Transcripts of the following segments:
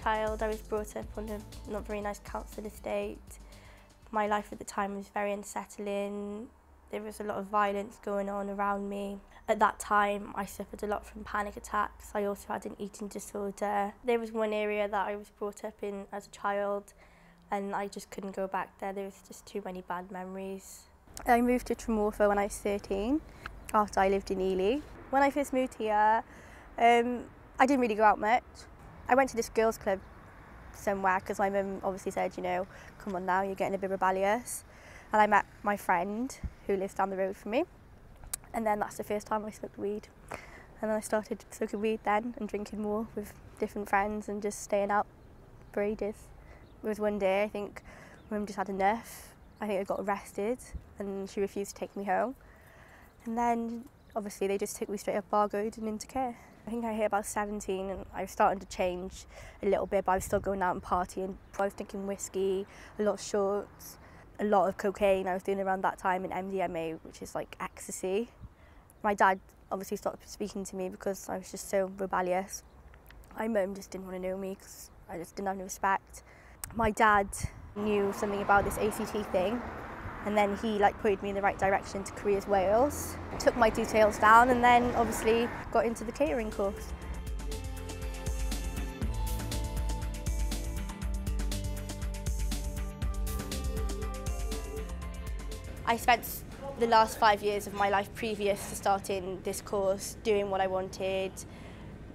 child, I was brought up on a not very nice council estate. My life at the time was very unsettling. There was a lot of violence going on around me. At that time, I suffered a lot from panic attacks. I also had an eating disorder. There was one area that I was brought up in as a child, and I just couldn't go back there. There was just too many bad memories. I moved to Tremorfa when I was 13, after I lived in Ely. When I first moved here, I didn't really go out much. I went to this girls' club somewhere because my mum obviously said, you know, come on now, you're getting a bit rebellious. And I met my friend who lives down the road from me. And then that's the first time I smoked weed. And then I started smoking weed then and drinking more with different friends and just staying out for ages. It was one day, I think, mum just had enough. I think I got arrested and she refused to take me home. And then obviously they just took me straight up Bargoed and into care. I think I hit about 17 and I was starting to change a little bit, but I was still going out and partying. I was drinking whiskey, a lot of shorts, a lot of cocaine I was doing around that time, and MDMA, which is like ecstasy. My dad obviously stopped speaking to me because I was just so rebellious. My mum just didn't want to know me because I just didn't have any respect. My dad knew something about this ACT thing, and then he pointed me in the right direction to Careers Wales, took my details down, and then obviously got into the catering course. I spent the last 5 years of my life previous to starting this course doing what I wanted,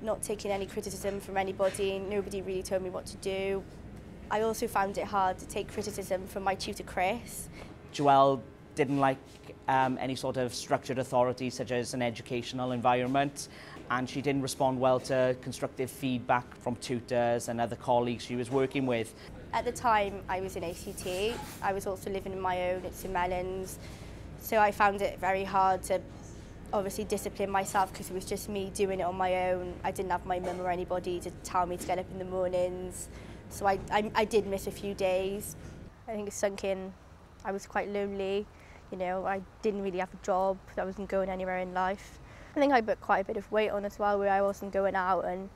not taking any criticism from anybody. Nobody really told me what to do. I also found it hard to take criticism from my tutor Chris. Joele didn't like any sort of structured authority such as an educational environment, and she didn't respond well to constructive feedback from tutors and other colleagues she was working with. At the time I was in ACT, I was also living on my own at St Mellons, so I found it very hard to obviously discipline myself because it was just me doing it on my own. I didn't have my mum or anybody to tell me to get up in the mornings, so I did miss a few days. I think it sunk in. I was quite lonely, you know, I didn't really have a job, I wasn't going anywhere in life. I think I put quite a bit of weight on as well, where I wasn't going out and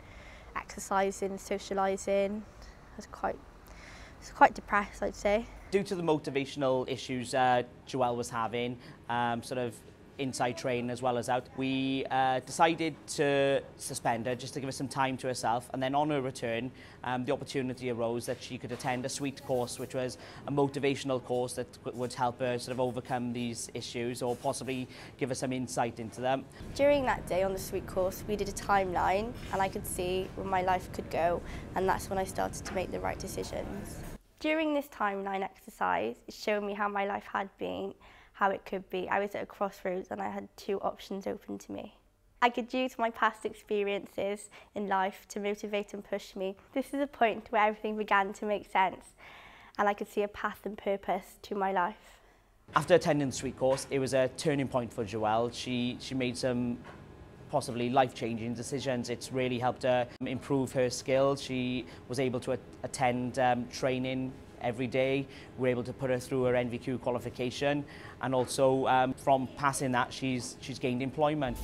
exercising, socialising. I was quite depressed, I'd say. Due to the motivational issues Joele was having, sort of inside training as well as out, we decided to suspend her just to give her some time to herself, and then on her return the opportunity arose that she could attend a SWEET course, which was a motivational course that would help her sort of overcome these issues or possibly give her some insight into them. During that day on the SWEET course we did a timeline and I could see where my life could go, and that's when I started to make the right decisions. During this timeline exercise it showed me how my life had been, how it could be. I was at a crossroads and I had two options open to me. I could use my past experiences in life to motivate and push me. This is a point where everything began to make sense and I could see a path and purpose to my life. After attending the SWEET course, it was a turning point for Joele. She made some possibly life-changing decisions. It's really helped her improve her skills. She was able to attend training every day. We were able to put her through her NVQ qualification, and also from passing that she's gained employment.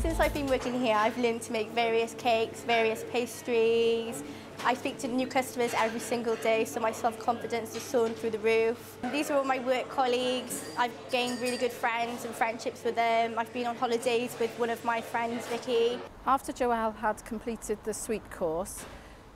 Since I've been working here, I've learned to make various cakes, various pastries. I speak to new customers every single day, so my self-confidence is soaring through the roof. These are all my work colleagues. I've gained really good friends and friendships with them. I've been on holidays with one of my friends, Vicky. After Joele had completed the SWEET course,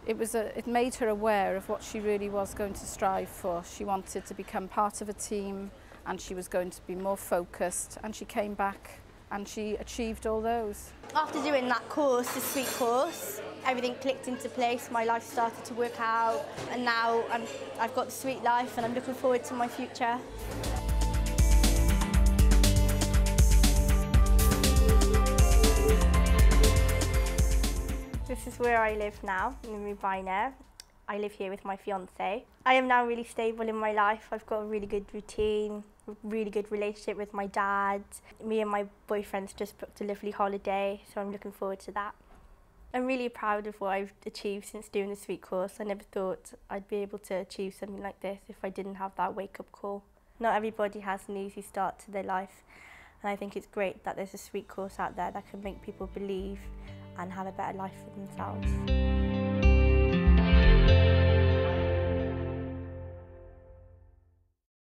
it made her aware of what she really was going to strive for. She wanted to become part of a team and she was going to be more focused, and she came back and she achieved all those. After doing that course, the SWEET course, everything clicked into place, my life started to work out, and now I've got the sweet life and I'm looking forward to my future. This is where I live now, in Rubina. I live here with my fiance. I am now really stable in my life. I've got a really good routine, a really good relationship with my dad. Me and my boyfriend's just booked a lovely holiday, so I'm looking forward to that. I'm really proud of what I've achieved since doing the SWEET course. I never thought I'd be able to achieve something like this if I didn't have that wake-up call. Not everybody has an easy start to their life, And I think it's great that there's a sweet course out there that can make people believe and have a better life for themselves.